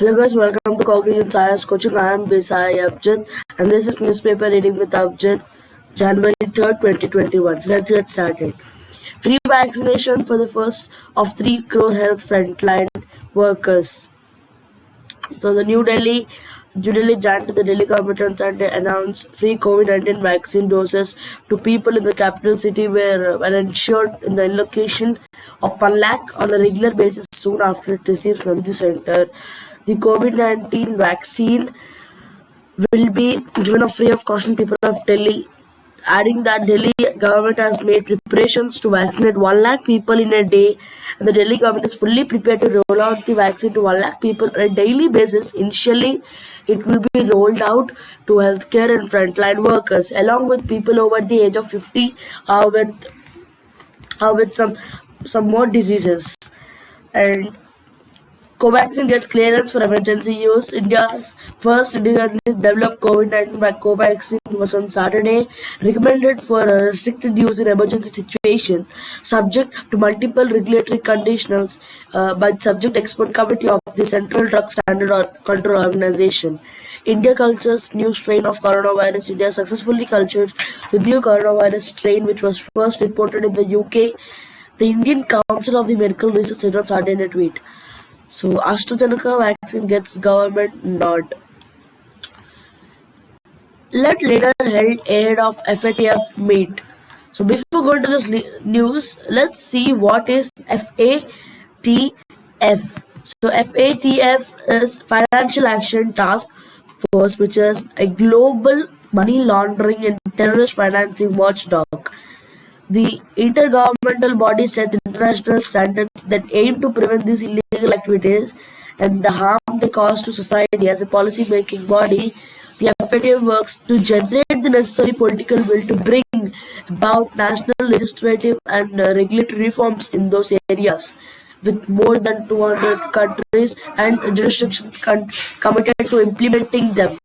Hello guys, welcome to Cognitive Science Coaching. I am Besai Abhijeet and this is newspaper reading with Abhijeet, January 3rd, 2021. So let's get started. Free vaccination for the first of 3 crore health frontline workers. So the New Delhi giant the Delhi government on Sunday announced free COVID-19 vaccine doses to people in the capital city were ensured in the allocation of 1 lakh on a regular basis soon after it received from the center. The COVID-19 vaccine will be given free of cost in people of Delhi, adding that Delhi government has made preparations to vaccinate 1 lakh people in a day, and the Delhi government is fully prepared to roll out the vaccine to 1 lakh people on a daily basis. Initially, it will be rolled out to healthcare and frontline workers, along with people over the age of 50 with some more diseases. And Covaxin gets clearance for emergency use. India's first independently developed COVID-19 Covaxin was on Saturday recommended for restricted use in emergency situation, subject to multiple regulatory conditions by the subject expert committee of the Central Drug Standard Control Organization. India cultures new strain of coronavirus. India successfully cultured the new coronavirus strain, which was first reported in the UK. The Indian Council of the Medical Research said on Saturday in a tweet. So AstraZeneca vaccine gets government nod. Let leader held ahead of FATF meet. So before going to this news, let's see what is FATF. So FATF is Financial Action Task Force, which is a global money laundering and terrorist financing watchdog. The intergovernmental body sets international standards that aim to prevent these illegal activities and the harm they cause to society. As a policy-making body, the FATF works to generate the necessary political will to bring about national, legislative and regulatory reforms in those areas, with more than 200 countries and jurisdictions committed to implementing them.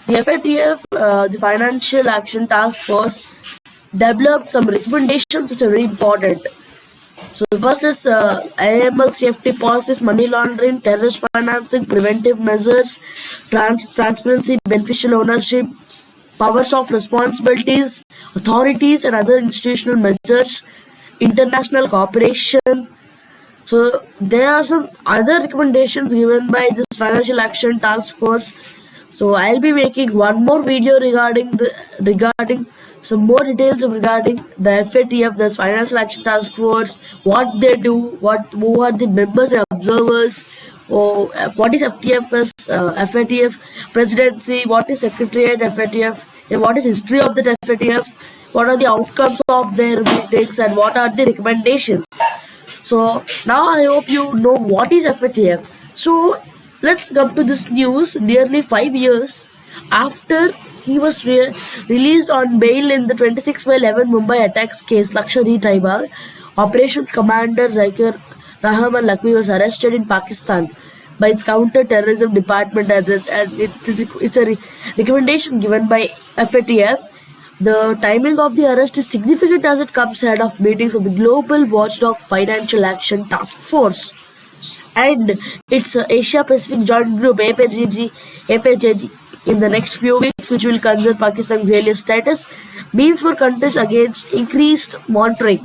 The FATF, the Financial Action Task Force, developed some recommendations which are very important. So the first is AML safety policies, money laundering, terrorist financing, preventive measures, transparency, beneficial ownership, powers of responsibilities, authorities and other institutional measures, international cooperation. So there are some other recommendations given by this Financial Action Task Force. So I'll be making one more video regarding some more details regarding the FATF, the Financial Action Task Force, what they do, who are the members and observers, or what is FATF presidency, what is secretariat FATF, and what is history of the FATF, what are the outcomes of their meetings, and what are the recommendations. So now I hope you know what is FATF. So let's come to this news. Nearly 5 years after he was released on bail in the 26/11 Mumbai attacks case, Lashkar-e-Taiba operations commander Zakir Rahman Lakwi was arrested in Pakistan by its counter-terrorism department and it's a recommendation given by FATF. The timing of the arrest is significant as it comes ahead of meetings of the Global Watchdog Financial Action Task Force and its Asia Pacific Joint Group APJG in the next few weeks, which will consider Pakistan's failure status means for countries against increased monitoring.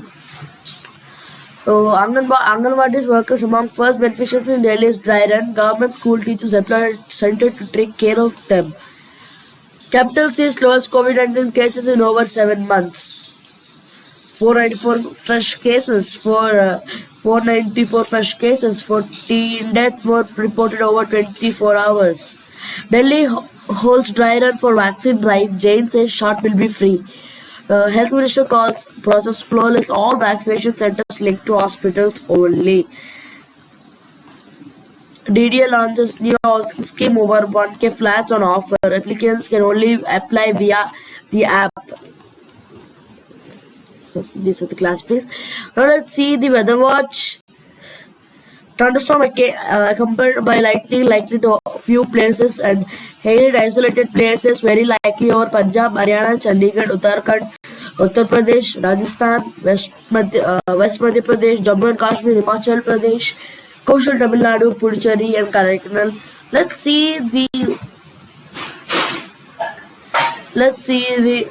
So Anganwadi workers among first beneficiaries in Delhi's dry run. Government school teachers deployed center to take care of them. Capital sees lowest COVID-19 cases in over 7 months. 494 fresh cases, 14 deaths were reported over 24 hours. Delhi holds dry run for vaccine drive. Jain says shot will be free. Health Minister calls process flawless. All vaccination centers linked to hospitals only. DDA launches new housing scheme, over 1K flats on offer. Applicants can only apply via the app. These are the classifiers. Now let's see the weather watch. Thunderstorm accompanied by lightning likely to a few places and hail in isolated places very likely over Punjab, Haryana, Chandigarh, Uttarakhand, Uttar Pradesh, Rajasthan, West Madhya Pradesh, Jammu and Kashmir, Himachal Pradesh, coastal Tamil Nadu, Puducherry and Karaikal, Let's see the let's see the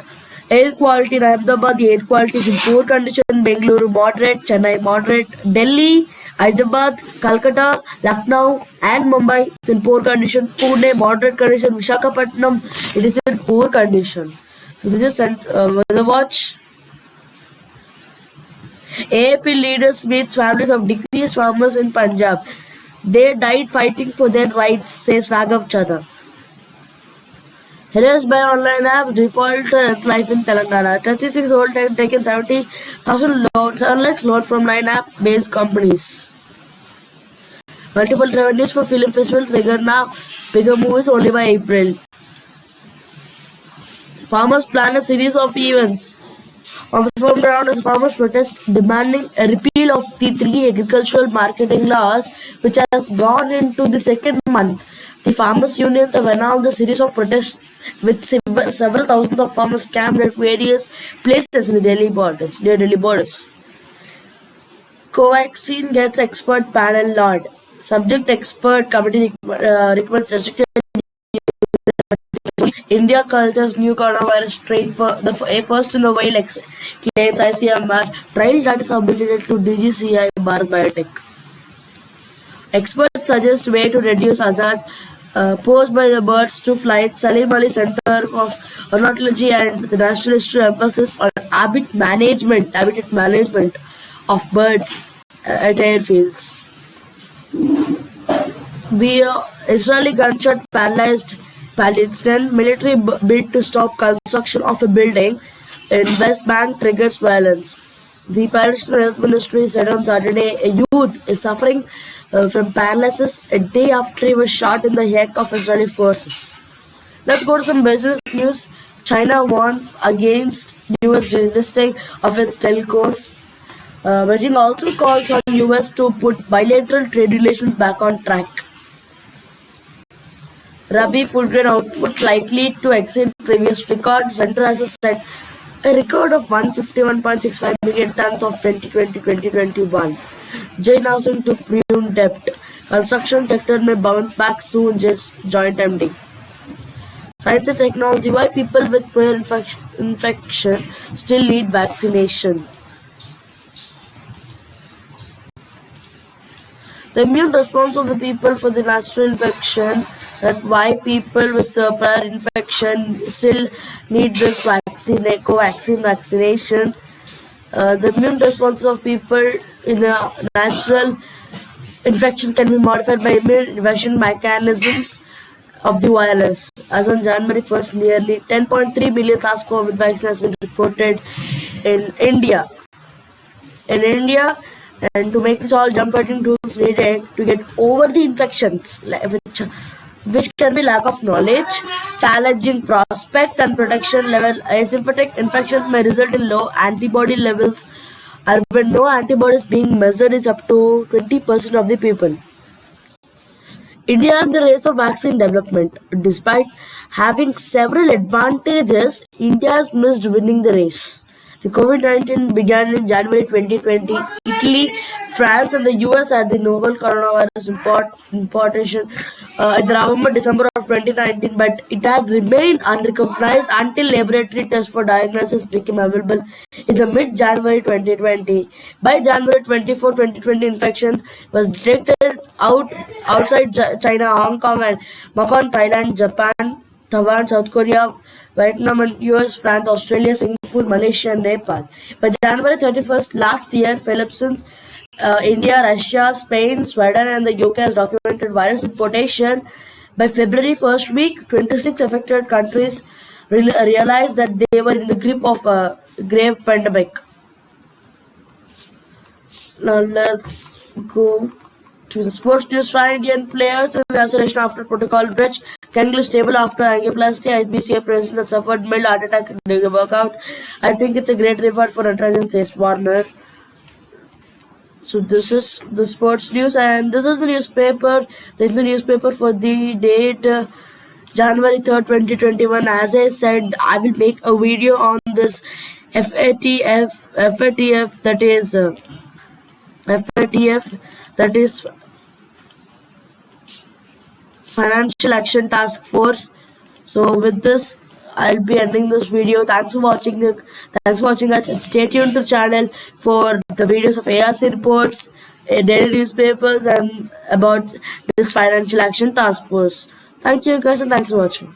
air quality in Ahmedabad. The air quality is in poor condition. Bengaluru moderate, Chennai moderate, Delhi, Hyderabad, Calcutta, Lucknow, and Mumbai it's in poor condition. Pune moderate condition. Visakhapatnam it is in poor condition. So this is weather watch. AAP leaders meet families of deceased farmers in Punjab. They died fighting for their rights, says Raghav Chadha. Harassed by online app, defaulter its life in Telangana. 36-year-old had taken 70,000 loans, 7 lakhs loan from 9 app-based companies. Multiple revenues for film festival trigger now. Bigger movies only by April. Farmers plan a series of events. On the firm ground is farmers protest demanding a repeal of the 3 agricultural marketing laws, which has gone into the second month. The farmers' unions have announced a series of protests with several thousands of farmers camped at various places in the near Delhi borders. Covaxin gets expert panel nod. Subject expert committee recommends restricted India cultures new coronavirus strain for the first in the world claims ICMR. Trial data submitted to DGCI Bharat Biotech. Experts suggest way to reduce hazards posed by the birds to flight. Salim Ali Center of Ornithology and the National History emphasis on habitat management of birds at airfields. Israeli gunshot paralyzed Palestinian military bid to stop construction of a building in West Bank triggers violence. The Palestinian Health Ministry said on Saturday a youth is suffering from paralysis a day after he was shot in the neck of Israeli forces. Let's go to some business news. China warns against US delisting of its telcos. Beijing also calls on US to put bilateral trade relations back on track. Rabi food grain output likely to exceed previous record. Center has set a record of 151.65 million tons of 2020-2021. Jain housing to prune debt. Construction sector may bounce back soon, just joint MD. Science and technology, why people with prior infection still need vaccination. The immune response of the people for the natural infection, that why people with prior infection still need this covaxin vaccination. The immune response of people in the natural infection can be modified by immune evasion mechanisms of the virus. As on January 1st, nearly 10.3 million SARS-CoV vaccine has been reported in India. And to make this all jump fighting tools needed to get over the infections, which can be lack of knowledge, challenging prospect and protection level. Asymptomatic infections may result in low antibody levels, or when no antibodies being measured is up to 20% of the people. India in the race of vaccine development. Despite having several advantages, India has missed winning the race. The COVID-19 began in January 2020. Italy, France, and the US had the novel coronavirus importation in November, December of 2019, but it had remained unrecognized until laboratory tests for diagnosis became available in the mid-January 2020. By January 24, 2020, infection was detected outside China, Hong Kong, and Macau, Thailand, Japan, Taiwan, South Korea, Vietnam, and US, France, Australia, Singapore, Malaysia, and Nepal. By January 31st last year, Philippines, India, Russia, Spain, Sweden, and the UK has documented virus importation. By February 1st week, 26 affected countries realized that they were in the grip of a grave pandemic. Now let's go to the sports news. 5 Indian players in isolation after protocol breach. Kangle stable after angioplasty. IBCA president suffered mild heart attack during a workout. I think it's a great reward for Natarajan, says Warner. So this is the sports news, and this is the newspaper. This is the newspaper for the date January 3rd, 2021. As I said, I will make a video on this FATF, that is Financial Action Task Force. So with this, I'll be ending this video. Thanks for watching us, and stay tuned to channel for the videos of ARC reports, daily newspapers, and about this Financial Action Task Force. Thank you guys, and thanks for watching.